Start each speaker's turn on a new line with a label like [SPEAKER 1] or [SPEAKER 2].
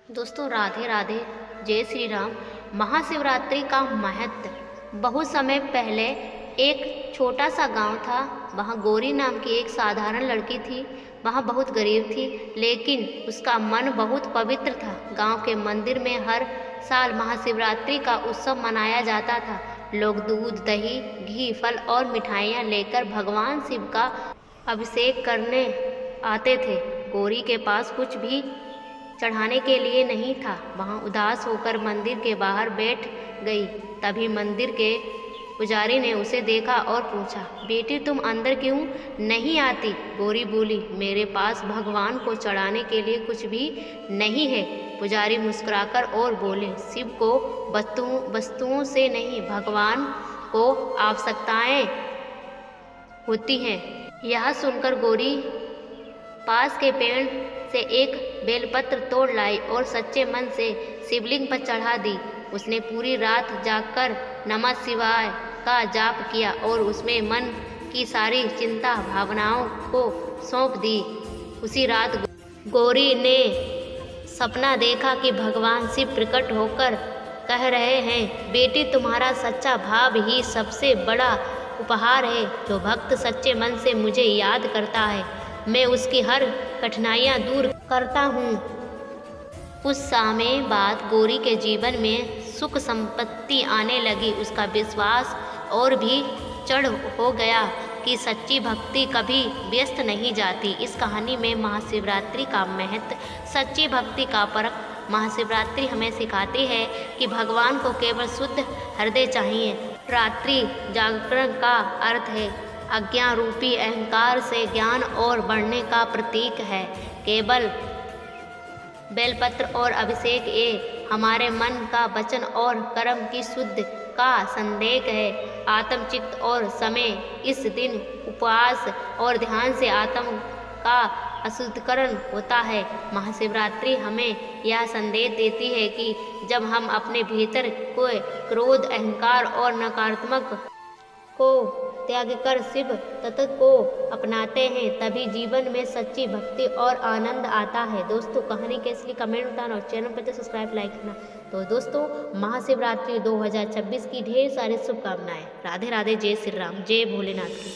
[SPEAKER 1] दोस्तों राधे राधे, जय श्री राम। महाशिवरात्रि का महत्व। बहुत समय पहले एक छोटा सा गांव था। वहाँ गौरी नाम की एक साधारण लड़की थी। वहाँ बहुत गरीब थी, लेकिन उसका मन बहुत पवित्र था। गांव के मंदिर में हर साल महाशिवरात्रि का उत्सव मनाया जाता था। लोग दूध, दही, घी, फल और मिठाइयाँ लेकर भगवान शिव का अभिषेक करने आते थे। गौरी के पास कुछ भी चढ़ाने के लिए नहीं था। वहाँ उदास होकर मंदिर के बाहर बैठ गई। तभी मंदिर के पुजारी ने उसे देखा और पूछा, बेटी तुम अंदर क्यों नहीं आती? गौरी बोली, मेरे पास भगवान को चढ़ाने के लिए कुछ भी नहीं है। पुजारी मुस्कुराकर और बोले, शिव को वस्तुओं से नहीं, भगवान को आवश्यकताएं होती हैं। यह सुनकर गौरी पास के पेड़ से एक बेलपत्र तोड़ लाई और सच्चे मन से शिवलिंग पर चढ़ा दी। उसने पूरी रात जागकर नमः शिवाय का जाप किया और उसमें मन की सारी चिंता भावनाओं को सौंप दी। उसी रात गौरी ने सपना देखा कि भगवान शिव प्रकट होकर कह रहे हैं, बेटी तुम्हारा सच्चा भाव ही सबसे बड़ा उपहार है। जो भक्त सच्चे मन से मुझे याद करता है, मैं उसकी हर कठिनाइयाँ दूर करता हूँ। कुछ समय बाद गौरी के जीवन में सुख संपत्ति आने लगी। उसका विश्वास और भी चढ़ हो गया कि सच्ची भक्ति कभी व्यस्त नहीं जाती। इस कहानी में महाशिवरात्रि का महत्व, सच्ची भक्ति का परख। महाशिवरात्रि हमें सिखाती है कि भगवान को केवल शुद्ध हृदय चाहिए। रात्रि जागरण का अर्थ है अज्ञान रूपी अहंकार से ज्ञान और बढ़ने का प्रतीक है। केवल बेलपत्र और अभिषेक ये हमारे मन का वचन और कर्म की शुद्ध का संदेश है। आत्मचित्त और समय इस दिन उपवास और ध्यान से आत्म का अशुद्धिकरण होता है। महाशिवरात्रि हमें यह संदेश देती है कि जब हम अपने भीतर को क्रोध, अहंकार और नकारात्मक को त्याग कर शिव तत्व को अपनाते हैं, तभी जीवन में सच्ची भक्ति और आनंद आता है। दोस्तों कहानी कैसी कमेंट बताना और चैनल पर सब्सक्राइब लाइक करना। तो दोस्तों महाशिवरात्रि 2026 की ढेर सारी शुभकामनाएं। राधे राधे, जय श्री राम, जय भोलेनाथ की।